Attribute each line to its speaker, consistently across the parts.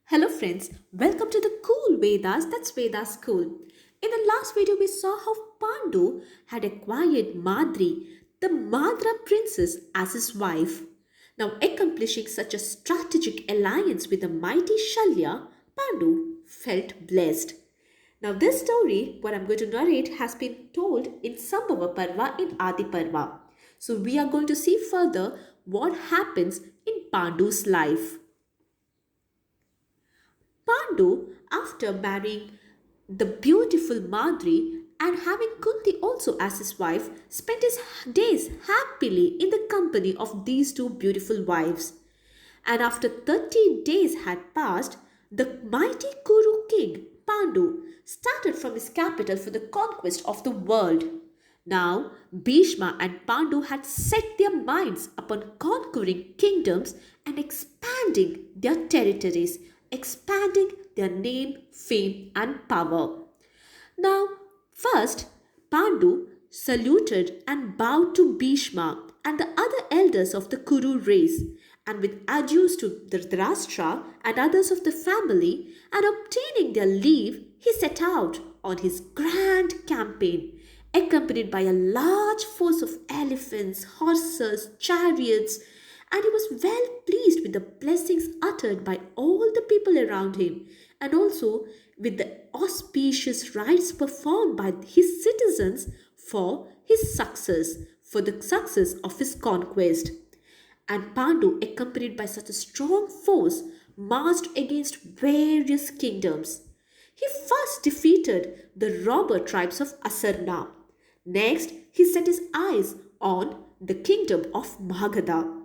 Speaker 1: Hello friends, welcome to the cool Vedas cool. In the last video we saw how Pandu had acquired Madri, the Madra princess as his wife. Now accomplishing such a strategic alliance with the mighty Shalya, Pandu felt blessed. Now this story, what I'm going to narrate, has been told in Sambhava Parva in Adi Parva. So we are going to see further what happens in Pandu's life. Pandu, after marrying the beautiful Madri and having Kunti also as his wife, spent his days happily in the company of these two beautiful wives. And after 30 days had passed, the mighty Kuru king, Pandu, started from his capital for the conquest of the world. Now, Bhishma and Pandu had set their minds upon conquering kingdoms and expanding their territories, expanding their name, fame, and power. Now, first, Pandu saluted and bowed to Bhishma and the other elders of the Kuru race, and with adieus to Dhritarashtra and others of the family, and obtaining their leave, he set out on his grand campaign, accompanied by a large force of elephants, horses, chariots, and he was well pleased with the blessings uttered by all the people around him, and also with the auspicious rites performed by his citizens for his success, for the success of his conquest. And Pandu, accompanied by such a strong force, marched against various kingdoms. He first defeated the robber tribes of Asarna. Next, he set his eyes on the kingdom of Magadha.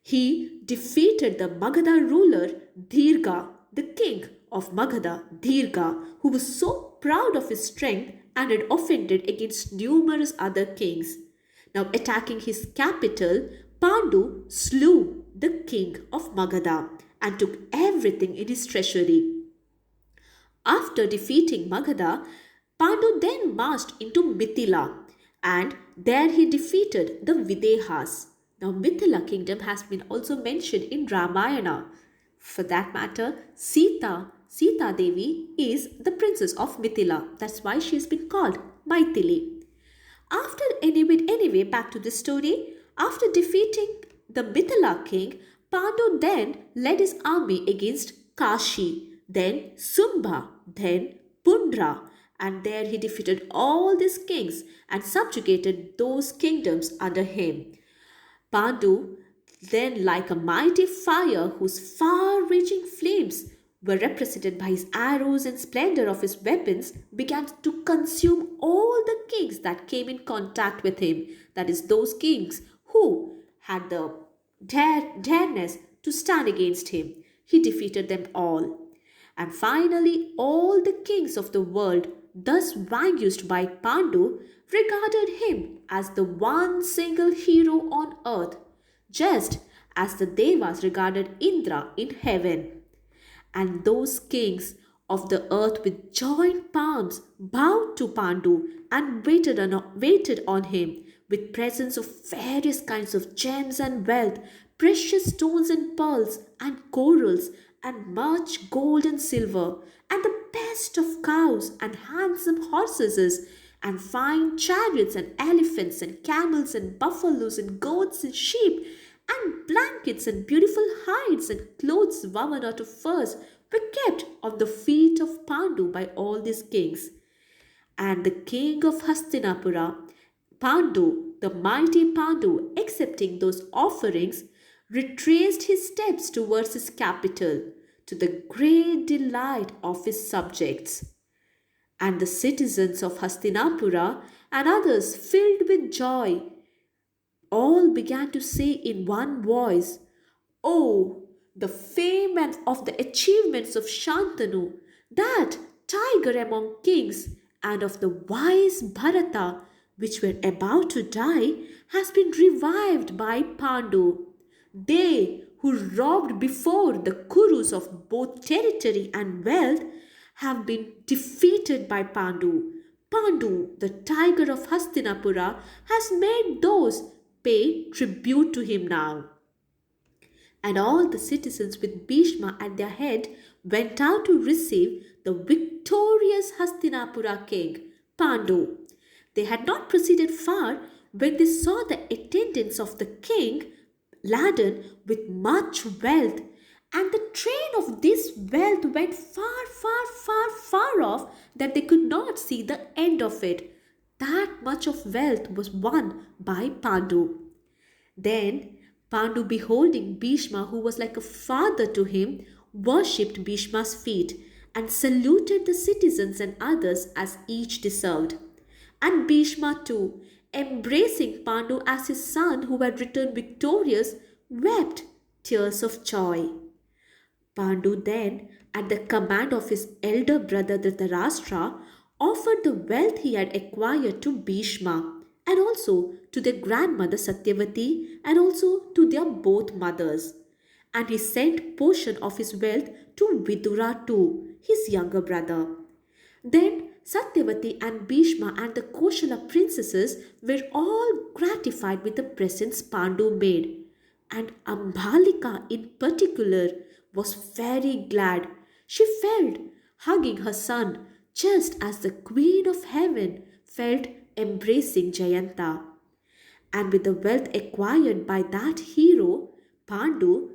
Speaker 1: He defeated the Magadha ruler Dirga, the king of Magadha, Dirga, who was so proud of his strength and had offended against numerous other kings. Now, attacking his capital, Pandu slew the king of Magadha and took everything in his treasury. After defeating Magadha, Pandu then marched into Mithila, and there he defeated the Videhas. Now, Mithila kingdom has been also mentioned in Ramayana. For that matter, Sita Devi is the princess of Mithila. That's why she has been called Maithili. Anyway, back to the story. After defeating the Mithila king, Pandu then led his army against Kashi, then Sumba, then Pundra, and there he defeated all these kings and subjugated those kingdoms under him. Pandu, then like a mighty fire whose far-reaching flames were represented by his arrows and splendor of his weapons, began to consume all the kings that came in contact with him. That is, those kings who had the dareness to stand against him. He defeated them all. And finally, all the kings of the world, thus vanquished by Pandu, regarded him as the one single hero on earth, just as the Devas regarded Indra in heaven. And those kings of the earth with joined palms bowed to Pandu and waited on him with presents of various kinds of gems and wealth, precious stones and pearls and corals, and much gold and silver, and the best of cows and handsome horses, and fine chariots and elephants and camels and buffaloes and goats and sheep, and blankets and beautiful hides and clothes woven out of furs were kept on the feet of Pandu by all these kings. And the king of Hastinapura, Pandu, the mighty Pandu, accepting those offerings, retraced his steps towards his capital, to the great delight of his subjects. And the citizens of Hastinapura and others, filled with joy, all began to say in one voice, "Oh, the fame and of the achievements of Shantanu, that tiger among kings, and of the wise Bharata, which were about to die, has been revived by Pandu. They who robbed before the Kurus of both territory and wealth have been defeated by Pandu. Pandu, the tiger of Hastinapura, has made those pay tribute to him now." And all the citizens with Bhishma at their head went out to receive the victorious Hastinapura king, Pandu. They had not proceeded far when they saw the attendants of the king laden with much wealth, and the train of this wealth went far, far, far, far off that they could not see the end of it. That much of wealth was won by Pandu. Then Pandu, beholding Bhishma, who was like a father to him, worshipped Bhishma's feet and saluted the citizens and others as each deserved. And Bhishma too, embracing Pandu as his son who had returned victorious, wept tears of joy. Pandu then, at the command of his elder brother Dhritarashtra, offered the wealth he had acquired to Bhishma and also to their grandmother Satyavati and also to their both mothers. And he sent portion of his wealth to Vidura too, his younger brother. Then Satyavati and Bhishma and the Koshala princesses were all gratified with the presents Pandu made. And Ambhalika in particular was very glad. She felt hugging her son just as the Queen of Heaven felt embracing Jayanta. And with the wealth acquired by that hero, Pandu,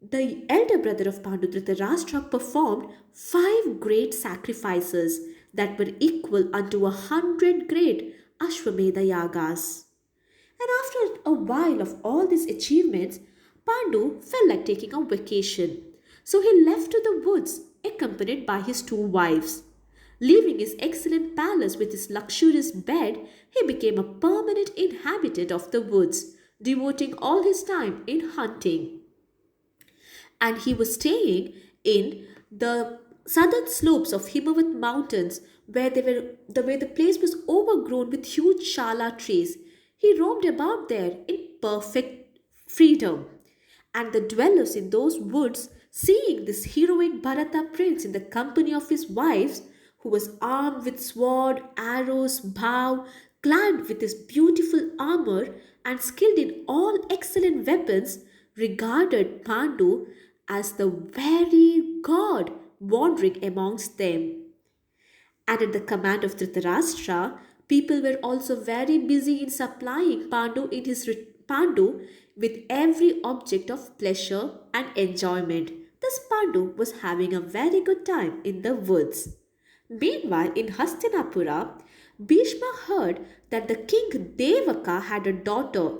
Speaker 1: the elder brother of Pandu, Dhritarashtra, performed 5 great sacrifices that were equal unto 100 great Ashwamedha Yagas. And after a while of all these achievements, Pandu felt like taking a vacation. So he left to the woods, accompanied by his 2 wives. Leaving his excellent palace with his luxurious bed, he became a permanent inhabitant of the woods, devoting all his time in hunting. And he was staying in the southern slopes of Himavat mountains where the place was overgrown with huge shala trees. He roamed about there in perfect freedom. And the dwellers in those woods, seeing this heroic Bharata prince in the company of his wives, who was armed with sword, arrows, bow, clad with his beautiful armor, and skilled in all excellent weapons, regarded Pandu as the very god wandering amongst them. And at the command of Dhritarashtra, people were also very busy in supplying Pandu with every object of pleasure and enjoyment. Thus Pandu was having a very good time in the woods. Meanwhile, in Hastinapura, Bhishma heard that the king Devaka had a daughter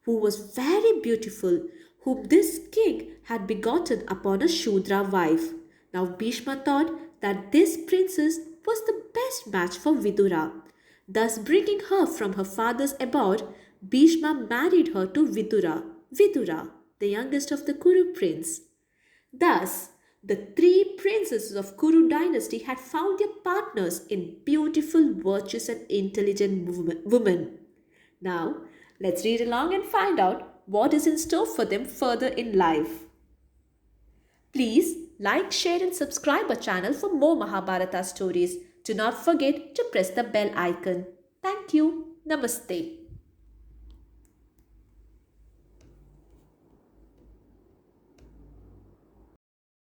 Speaker 1: who was very beautiful, whom this king had begotten upon a Shudra wife. Now Bhishma thought that this princess was the best match for Vidura. Thus, bringing her from her father's abode, Bhishma married her to Vidura, the youngest of the Kuru prince. Thus, the 3 princesses of Kuru dynasty had found their partners in beautiful, virtuous and intelligent women. Now, let's read along and find out what is in store for them further in life. Please like, share and subscribe our channel for more Mahabharata stories. Do not forget to press the bell icon. Thank you. Namaste.